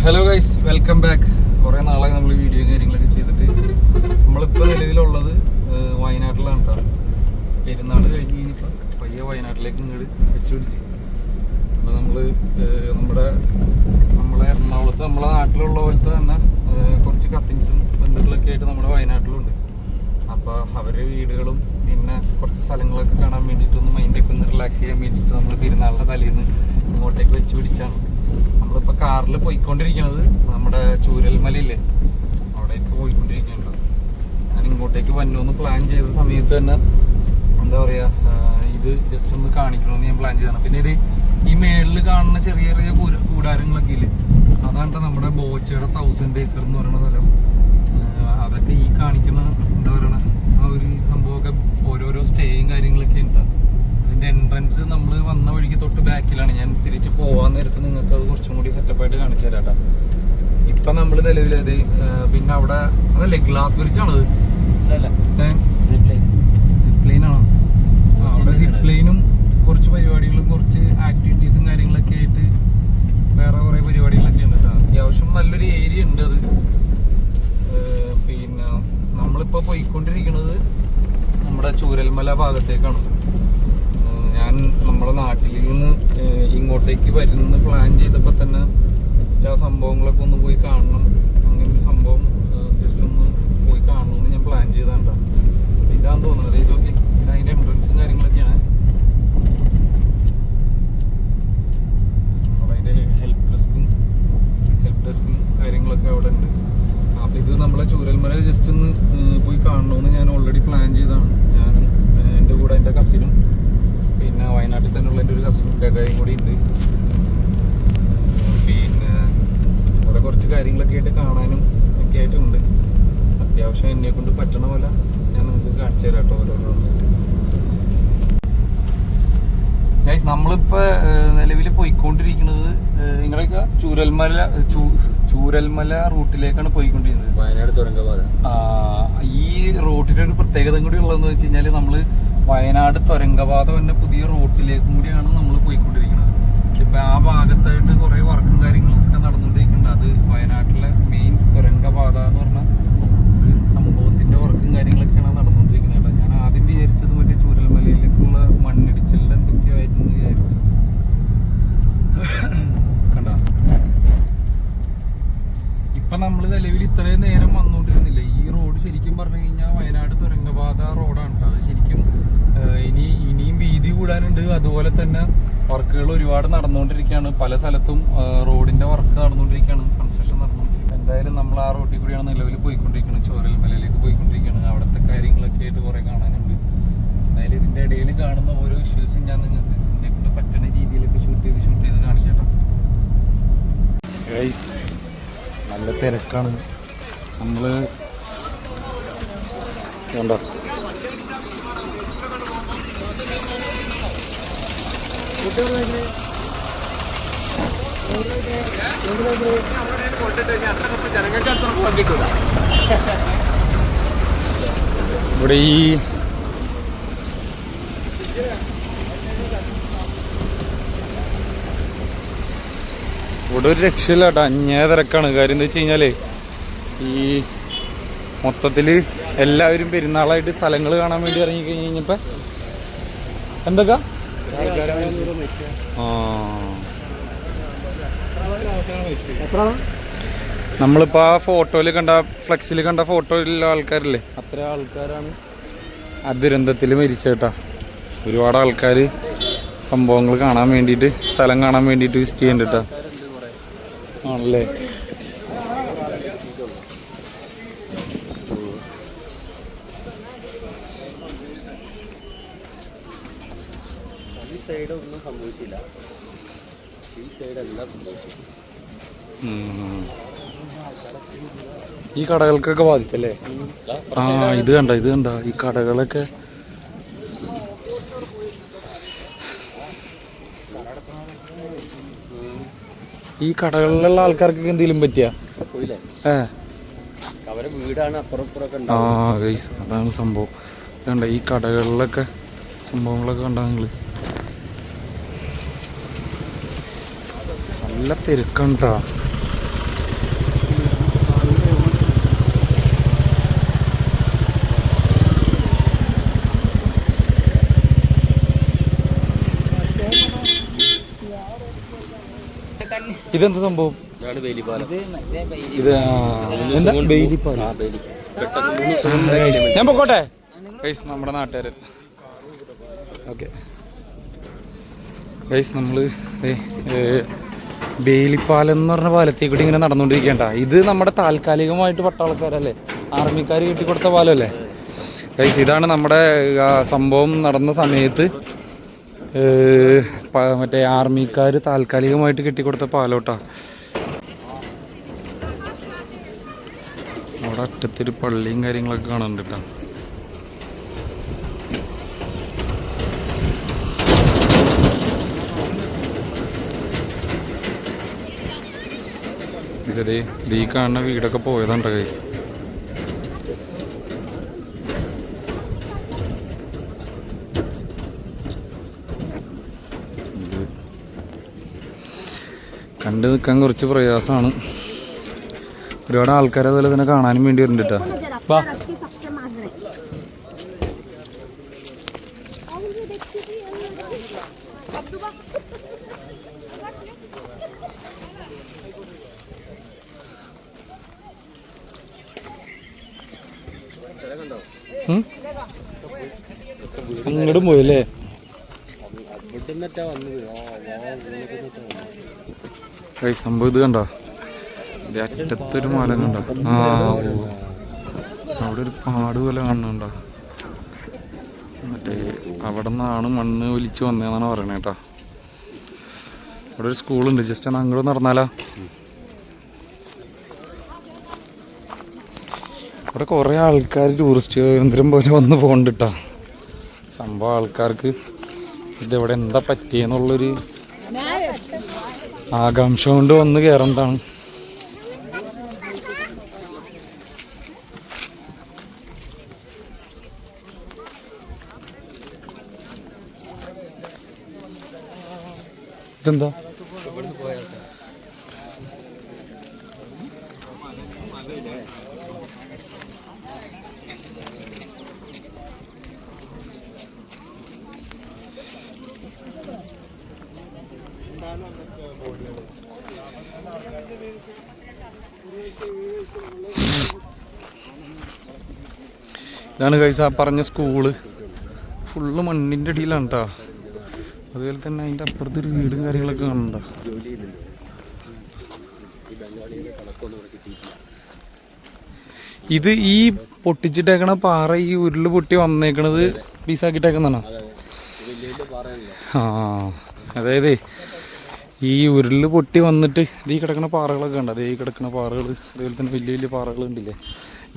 Hello guys, welcome back. കുറേ നാളായി നമ്മൾ വീഡിയോ കാര്യങ്ങളൊക്കെ ചെയ്തിട്ട്. നമ്മളിപ്പോൾ നിലവിലുള്ളത് വയനാട്ടിലാണ് കേട്ടോ. പെരുന്നാൾ കഴിഞ്ഞ് കഴിഞ്ഞപ്പോൾ പയ്യെ വയനാട്ടിലേക്ക് ഇങ്ങോട്ട് വെച്ച് പിടിച്ച്. അപ്പോൾ നമ്മളെ എറണാകുളത്ത് നമ്മളെ നാട്ടിലുള്ള പോലത്തെ തന്നെ കുറച്ച് കസിൻസും ബന്ധുക്കളൊക്കെ ആയിട്ട് നമ്മുടെ വയനാട്ടിലുണ്ട്. അപ്പോൾ അവരുടെ വീടുകളും പിന്നെ കുറച്ച് സ്ഥലങ്ങളൊക്കെ കാണാൻ വേണ്ടിയിട്ട് ഒന്ന് മൈൻഡൊക്കെ ഒന്ന് റിലാക്സ് ചെയ്യാൻ വേണ്ടിയിട്ട് നമ്മൾ പെരുന്നാളിൻ്റെ തലേന്ന് ഇങ്ങോട്ടേക്ക് വെച്ച് പിടിച്ചാണ്. നമ്മളിപ്പോൾ കാറിൽ പോയിക്കൊണ്ടിരിക്കുന്നത് നമ്മുടെ ചൂരൽമലയില്ലേ, അവിടേക്ക് പോയിക്കൊണ്ടിരിക്കുന്നുണ്ട്. ഞാൻ ഇങ്ങോട്ടേക്ക് വന്നുമെന്ന് പ്ലാൻ ചെയ്ത സമയത്ത് തന്നെ എന്താ പറയുക, ഇത് ജസ്റ്റ് ഒന്ന് കാണിക്കണമെന്ന് ഞാൻ പ്ലാൻ ചെയ്തതാണ്. പിന്നെ ഇത് ഈ മേളിൽ കാണുന്ന ചെറിയ ചെറിയ കൂടാരങ്ങളൊക്കെ ഇല്ലേ, അതാണ് നമ്മുടെ ബോച്ചയുടെ 1000 ഏക്കർ എന്ന് പറയുന്ന സ്ഥലം. അതൊക്കെ ഈ കാണിക്കുന്ന എന്താ പറയണ ആ ഒരു സംഭവമൊക്കെ ഓരോരോ സ്റ്റേയും കാര്യങ്ങളൊക്കെ ഉണ്ടാകും. അതിൻ്റെ എൻട്രൻസ് നമ്മൾ വന്ന വഴിക്ക് തൊട്ട് ബാക്കിലാണ്. ഞാൻ തിരിച്ച് പോകാൻ നേരത്ത് നിങ്ങൾക്ക് അത് കുറച്ചും കൂടി സെറ്റപ്പായിട്ട് കാണിച്ചു തരാം കേട്ടോ. ഇപ്പം നമ്മൾ നിലവിലത് പിന്നെ അവിടെ അതല്ലേ ഗ്ലാസ് ബ്രിഡ്ജാണത്, സിപ്ലൈനാണോ? അവിടെ സിപ്ലൈനും കുറച്ച് പരിപാടികളും കുറച്ച് ആക്ടിവിറ്റീസും കാര്യങ്ങളൊക്കെ ആയിട്ട് വേറെ കുറേ പരിപാടികളൊക്കെ ഉണ്ട് കേട്ടോ. അത്യാവശ്യം നല്ലൊരു ഏരിയ ഉണ്ട് അത്. പിന്നെ നമ്മളിപ്പോൾ പോയിക്കൊണ്ടിരിക്കുന്നത് നമ്മുടെ ചൂരൽമല ഭാഗത്തേക്കാണ്. ഞാൻ നമ്മുടെ നാട്ടിൽ നിന്ന് ഇങ്ങോട്ടേക്ക് വരുന്ന പ്ലാൻ ചെയ്തപ്പോൾ തന്നെ ജസ്റ്റ് ആ സംഭവങ്ങളൊക്കെ ഒന്ന് പോയി കാണണം, അങ്ങനെ ഒരു സംഭവം ജസ്റ്റ് ഒന്ന് പോയി കാണണമെന്ന് ഞാൻ പ്ലാൻ ചെയ്താണ്ടാ. ഇതാന്ന് തോന്നുന്നത്. ഇതൊക്കെ അതിൻ്റെ എൻട്രൻസും കാര്യങ്ങളൊക്കെയാണ്. അതിൻ്റെ ഹെൽപ്പ് ഡെസ്കും കാര്യങ്ങളൊക്കെ അവിടെ ഉണ്ട്. അപ്പോൾ ഇത് നമ്മളെ ചൂരൽമല ജസ്റ്റ് ഒന്ന് പോയി കാണണമെന്ന് ഞാൻ ഓൾറെഡി പ്ലാൻ ചെയ്തതാണ്. ഞാനും എൻ്റെ കൂടെ എൻ്റെ കസിനും പിന്നെ വയനാട്ടിൽ തന്നെയുള്ള എൻ്റെ ഒരു കസിനും കാര്യം കൂടി ഉണ്ട്. പിന്നെ അവിടെ കുറച്ച് കാര്യങ്ങളൊക്കെ ആയിട്ട് കാണാനും ഒക്കെ ആയിട്ടുണ്ട്. അത്യാവശ്യം എന്നെ കൊണ്ട് പറ്റണ പോലെ ഞാൻ നിങ്ങൾക്ക് കാണിച്ചു തരാം കേട്ടോ ഓരോന്നായിട്ട്. ഗൈസ്, നമ്മളിപ്പോൾ നിലവിൽ പോയിക്കൊണ്ടിരിക്കുന്നത് നിങ്ങളൊക്കെ ചൂരൽമല റൂട്ടിലേക്കാണ് പോയിക്കൊണ്ടിരിക്കുന്നത്. വയനാട് തുരങ്കപാത. ഈ റൂട്ടിൻ്റെ ഒരു പ്രത്യേകത കൂടി ഉള്ളതെന്ന് വെച്ച് കഴിഞ്ഞാൽ നമ്മൾ വയനാട് തുരങ്കപാത തന്നെ പുതിയ റൂട്ടിലേക്കും കൂടിയാണ് നമ്മൾ പോയിക്കൊണ്ടിരിക്കുന്നത്. ഇപ്പം ആ ഭാഗത്തായിട്ട് കുറേ വർക്കും കാര്യങ്ങളൊക്കെ നടന്നുകൊണ്ടിരിക്കുന്നുണ്ട്. അത് വയനാട്ടിലെ മെയിൻ തുരങ്കപാത എന്ന് പറഞ്ഞ ഒരു സംഭവത്തിൻ്റെ വർക്കും കാര്യങ്ങളൊക്കെയാണ് നടന്നുകൊണ്ടിരിക്കുന്നത് കേട്ടോ. ഞാൻ ആദ്യം വിചാരിച്ചത് മറ്റേ ചൂരൽമലയിലേക്കുള്ള മണ്ണിടിച്ചിലിൻ്റെ എന്തൊക്കെയോ ആയിരുന്നു വിചാരിച്ചത്. കണ്ട ഇപ്പം നമ്മൾ നിലവിൽ ഇത്രയും നേരം വന്നുകൊണ്ടിരുന്നില്ല. ഈ റോഡ് ശരിക്കും പറഞ്ഞു കഴിഞ്ഞാൽ വയനാട് തുരങ്കപാത റോഡാണ് കേട്ടോ. അത് ശരിക്കും ഇനിയും വീതി കൂടാനുണ്ട്. അതുപോലെ തന്നെ വർക്കുകൾ ഒരുപാട് നടന്നുകൊണ്ടിരിക്കുകയാണ്. പല സ്ഥലത്തും റോഡിൻ്റെ വർക്ക് നടന്നുകൊണ്ടിരിക്കുകയാണ്, കൺസ്ട്രക്ഷൻ നടന്നുകൊണ്ടിരിക്കുകയാണ്. എന്തായാലും നമ്മൾ ആ റോഡിൽ കൂടിയാണ് നിലവിൽ പോയിക്കൊണ്ടിരിക്കുന്നത്. ചൂരൽമലയിലേക്ക് പോയിക്കൊണ്ടിരിക്കുകയാണ്. അവിടുത്തെ കാര്യങ്ങളൊക്കെ ആയിട്ട് കുറേ കാണാനുണ്ട്. എന്തായാലും ഇതിൻ്റെ ഇടയിൽ കാണുന്ന ഓരോ വിഷ്വൽസും ഞാൻ നിങ്ങൾക്ക് എന്നെക്കൊണ്ട് പറ്റുന്ന രീതിയിലൊക്കെ ഷൂട്ട് ചെയ്ത് കാണിക്കാം. ഗൈസ്, നല്ല തിരക്കാണ്. നമ്മൾ കണ്ടോ ഇവിടെ ഇവിടെ ഒരു രക്ഷയില്ല കേട്ടോ. അന്യായ തിരക്കാണ്. കാര്യം എന്താ വെച്ച് കഴിഞ്ഞാൽ ഈ മൊത്തത്തിൽ എല്ലാവരും പെരുന്നാളായിട്ട് സ്ഥലങ്ങൾ കാണാൻ വേണ്ടി ഇറങ്ങിക്കഴിഞ്ഞ് കഴിഞ്ഞപ്പോൾ എന്തൊക്കെ നമ്മളിപ്പോൾ ആ ഫോട്ടോയിൽ കണ്ട ഫ്ലെക്സിൽ കണ്ട ഫോട്ടോയിലുള്ള ആൾക്കാരില്ലേ, അത്ര ആൾക്കാരാണ് ആ ദുരന്തത്തിൽ മരിച്ചേട്ടാ. ഒരുപാട് ആൾക്കാർ സംഭവങ്ങൾ കാണാൻ വേണ്ടിയിട്ട്, സ്ഥലം കാണാൻ വേണ്ടിയിട്ട് വിസിറ്റ് ചെയ്യുന്നുണ്ട് കേട്ടോ. ആണല്ലേ? ഈ സൈഡ് ഒന്നും സംഭവിച്ചില്ല, ഈ സൈഡ് എല്ലാം സംഭവിച്ചു. ഈ കടകൾക്കൊക്കെ ബാധിച്ചല്ലേ? ഇത് കണ്ട ഈ കടകളൊക്കെ ഈ കടകളിലുള്ള ആൾക്കാർക്കൊക്കെ എന്തെങ്കിലും പറ്റിയ അവരെ വീടാണ് അപ്പുറം. ഗൈസ്, അതാണ് സംഭവം. കണ്ട ഈ കടകളിലൊക്കെ സംഭവങ്ങളൊക്കെ കണ്ടാ നിങ്ങൾ. നല്ല തിരക്കുണ്ടാ. ഇതെന്താ സംഭവം? ഇതാണ് വേലിപ്പാലം. ഇത് എന്താ ബെയിലിപ്പാലം? ഞാൻ പൊക്കോട്ടെ ഗൈസ്, നമ്മുടെ നാട്ടുകാരൻ. ഓക്കെ ഗൈസ്, നമ്മൾ ബെയിലിപ്പാലം എന്ന് പറഞ്ഞ പാലത്തേ കൂടി ഇങ്ങനെ നടന്നുകൊണ്ടിരിക്കേണ്ട. ഇത് നമ്മുടെ താൽക്കാലികമായിട്ട് പട്ടാളക്കാരല്ലേ, ആർമിക്കാർ കെട്ടിക്കൊടുത്ത പാലമല്ലേ ഗൈസ്. ഇതാണ് നമ്മുടെ സംഭവം നടന്ന സമയത്ത് മറ്റേ ആർമിക്കാർ താൽക്കാലികമായിട്ട് കെട്ടിക്കൊടുത്ത പാലോട്ടാ. അവിടെ അറ്റത്തൊരു പള്ളിയും കാര്യങ്ങളൊക്കെ കാണുന്നുണ്ട് കേട്ടോ. ഈ കാണുന്ന വീടൊക്കെ പോയതുണ്ട് ഗൈസ്. ഇത് കണ്ടു നിൽക്കാൻ കുറച്ച് പ്രയാസമാണ്. ഒരുപാട് ആൾക്കാർ അതുപോലെ തന്നെ കാണാനും വേണ്ടി വരുന്നുണ്ട് കേട്ടോ. വാ, അങ്ങോട്ടും പോയല്ലേ? സംഭവം ഇത് കണ്ടോ, അറ്റത്തൊരു മല കണ്ടോ? ആ, അവിടെ ഒരു പാട് പോലെ കാണുന്നുണ്ടോ? മറ്റേ അവിടെ നിന്നാണ് മണ്ണ് ഒലിച്ച് വന്നതെന്നാണ് പറയണേ കേട്ടോ. അവിടെ ഒരു സ്കൂളുണ്ട്, ജസ്റ്റ് ഒന്ന് അങ്ങോട്ട് നടന്നാലോ? ഇവിടെ കുറേ ആൾക്കാർ ടൂറിസ്റ്റ് കേന്ദ്രം പോലെ വന്ന് പോകുന്നുണ്ട് കേട്ടോ. സംഭവം ആൾക്കാർക്ക് ഇതെവിടെ എന്താ പറ്റിയെന്നുള്ളൊരു ആകാംക്ഷ കൊണ്ട് വന്ന് കയറുന്നതാണ്. ഇതെന്താ? ഇതാണ് കൈസ പറഞ്ഞ സ്കൂള്. ഫുള്ള് മണ്ണിൻ്റെ അടിയിലാണ് കേട്ടോ. അതുപോലെ തന്നെ അതിൻ്റെ അപ്പുറത്തൊരു വീടും കാര്യങ്ങളൊക്കെ കാണുന്നുണ്ടോ? ഇത് ഈ പൊട്ടിച്ചിട്ടേക്കണ പാറ ഈ ഉരുള് പൊട്ടി വന്നേക്കണത് പീസാക്കിയിട്ടേക്കുന്നതാണോ? ആ, അതായത് ഈ ഉരുള് പൊട്ടി വന്നിട്ട് ഈ കിടക്കുന്ന പാറകളൊക്കെ ഉണ്ട്. അതേ ഈ കിടക്കുന്ന പാറകൾ, അതുപോലെ തന്നെ വലിയ വലിയ പാറകൾ ഉണ്ടില്ലേ,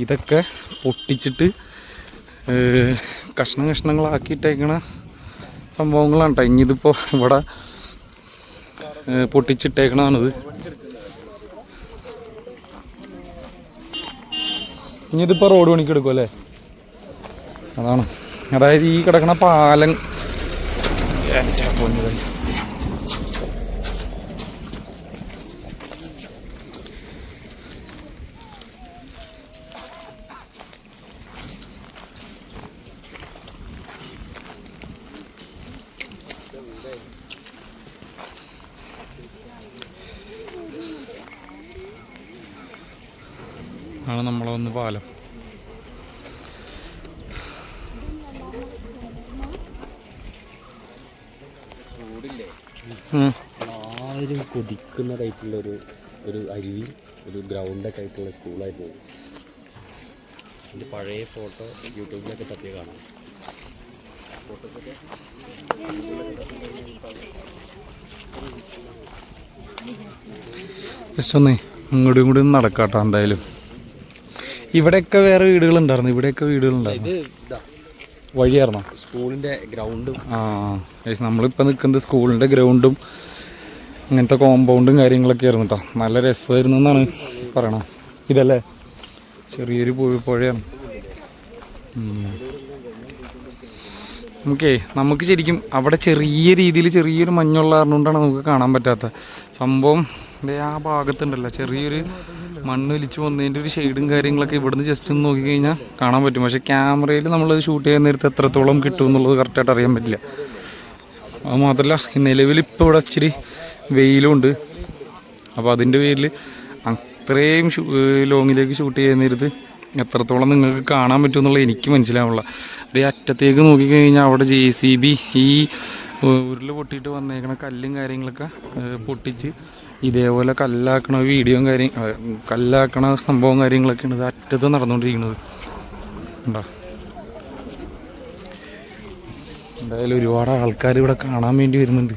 ഇതൊക്കെ പൊട്ടിച്ചിട്ട് കഷ്ണം കഷ്ണങ്ങളാക്കിയിട്ടേക്കണ സംഭവങ്ങളാണ് കേട്ടോ. ഇനിയിതിപ്പോൾ ഇവിടെ പൊട്ടിച്ചിട്ടേക്കണതാണിത്. ഇനിയിതിപ്പോൾ റോഡ് പണിക്ക് എടുക്കും അല്ലേ? അതാണ്, അതായത് ഈ കിടക്കണ പാലം ആണ് നമ്മളെ വന്ന് പാലം. ആരും കൊതിക്കുന്ന ടൈപ്പുള്ള ഒരു അരുവി, ഒരു ഗ്രൗണ്ടൊക്കെ ആയിട്ടുള്ള സ്കൂളായിരുന്നു. അതിൻ്റെ പഴയ ഫോട്ടോ യൂട്യൂബിലൊക്കെ തപ്പിയ കാണാം. ജസ്റ്റ് ഒന്നേ ഇങ്ങോട്ടും ഇങ്ങോട്ടും നടക്കാട്ടോ. എന്തായാലും ഇവിടെയൊക്കെ വേറെ വീടുകളുണ്ടായിരുന്നു, ഇവിടെയൊക്കെ വീടുകളുണ്ടായിരുന്നു. വഴിയായിരുന്നോ സ്കൂളിൻ്റെ ഗ്രൗണ്ടും? ആ, നമ്മളിപ്പോൾ നിൽക്കുന്നത് സ്കൂളിൻ്റെ ഗ്രൗണ്ടും അങ്ങനത്തെ കോമ്പൗണ്ടും കാര്യങ്ങളൊക്കെ ആയിരുന്നു കേട്ടോ. നല്ല രസമായിരുന്നു എന്നാണ് പറയണത്. ഇതല്ലേ ചെറിയൊരു പുഴയാണ്. നമുക്ക് ശരിക്കും അവിടെ ചെറിയ രീതിയിൽ ചെറിയൊരു മഞ്ഞുള്ള കാരണകൊണ്ടാണ് നമുക്ക് കാണാൻ പറ്റാത്ത സംഭവം. ആ ഭാഗത്തുണ്ടല്ലോ ചെറിയൊരു മണ്ണൊലിച്ച് വന്നതിൻ്റെ ഒരു ഷെയ്ഡും കാര്യങ്ങളൊക്കെ ഇവിടുന്ന് ജസ്റ്റ് ഒന്ന് നോക്കിക്കഴിഞ്ഞാൽ കാണാൻ പറ്റും. പക്ഷേ ക്യാമറയിൽ നമ്മളത് ഷൂട്ട് ചെയ്യുന്ന നേരത്തെ എത്രത്തോളം കിട്ടും എന്നുള്ളത് കറക്റ്റായിട്ട് അറിയാൻ പറ്റില്ല. അത് മാത്രമല്ല നിലവിൽ ഇപ്പോൾ ഇവിടെ ഇച്ചിരി വെയിലുണ്ട്. അപ്പോൾ അതിൻ്റെ പേരിൽ അത്രയും ലോങ്ങിലേക്ക് ഷൂട്ട് ചെയ്യുന്നിരുത് എത്രത്തോളം നിങ്ങൾക്ക് കാണാൻ പറ്റുമെന്നുള്ളത് എനിക്ക് മനസ്സിലാവുള്ള. അതേ അറ്റത്തേക്ക് നോക്കിക്കഴിഞ്ഞാൽ അവിടെ JCB ഈ ഉരുൾ പൊട്ടിയിട്ട് വന്നേക്കണ കല്ലും കാര്യങ്ങളൊക്കെ പൊട്ടിച്ച് ഇതേപോലെ കല്ലാക്കണ വീഡിയോയും കല്ലാക്കണ സംഭവം കാര്യങ്ങളൊക്കെയാണ് ഇത് അറ്റത്ത് നടന്നുകൊണ്ടിരിക്കുന്നത്. ഉണ്ടോ? എന്തായാലും ഒരുപാട് ആൾക്കാർ ഇവിടെ കാണാൻ വേണ്ടി വരുന്നുണ്ട്.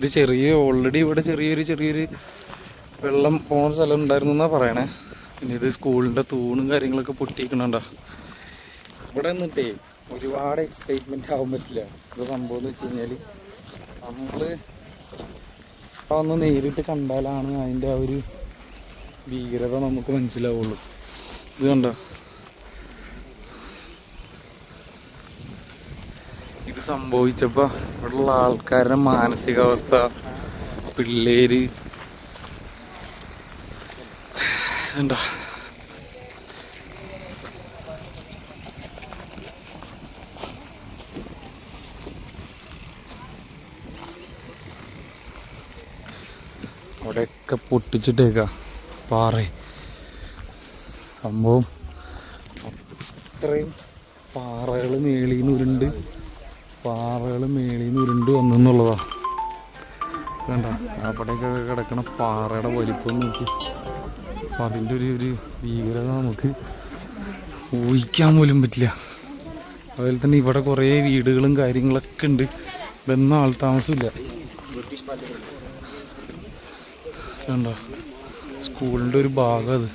ഇത് ഓൾറെഡി ഇവിടെ ചെറിയൊരു വെള്ളം പോകുന്ന സ്ഥലം ഉണ്ടായിരുന്നു എന്നാണ് പറയണേ. പിന്നെ ഇത് സ്കൂളിൻ്റെ തൂണും കാര്യങ്ങളൊക്കെ പൊട്ടിക്കണുണ്ടോ. ഇവിടെ നിന്നിട്ടേ ഒരുപാട് എക്സൈറ്റ്മെൻ്റ് ആവാൻ പറ്റില്ല. ഇത് സംഭവം എന്ന് വെച്ച് കഴിഞ്ഞാൽ നമ്മൾ ഒന്ന് നേരിട്ട് കണ്ടാലാണ് അതിൻ്റെ ആ ഒരു ഭീകരത നമുക്ക് മനസ്സിലാവുള്ളൂ. ഇത് കണ്ടോ, ഇത് സംഭവിച്ചപ്പോൾ ഇവിടെയുള്ള ആൾക്കാരുടെ മാനസികാവസ്ഥ, പിള്ളേര് എന്താ അവിടെയൊക്കെ പൊട്ടിച്ചിട്ടേക്ക പാറ. സംഭവം അത്രയും പാറകൾ മേളിൽ നിന്ന് ഉരുണ്ട് വന്നെന്നുള്ളതാണ്. വേണ്ട അവിടെയൊക്കെ കിടക്കണ പാറയുടെ വലിപ്പം നോക്കി. അപ്പം അതിൻ്റെ ഒരു ഭീകരത നമുക്ക് ഊഹിക്കാൻ പോലും പറ്റില്ല. അതുപോലെ തന്നെ ഇവിടെ കുറേ വീടുകളും കാര്യങ്ങളൊക്കെ ഉണ്ട്. ഇതൊന്നും ആൾ താമസമില്ല. വേണ്ട സ്കൂളിൻ്റെ ഒരു ഭാഗം അത്.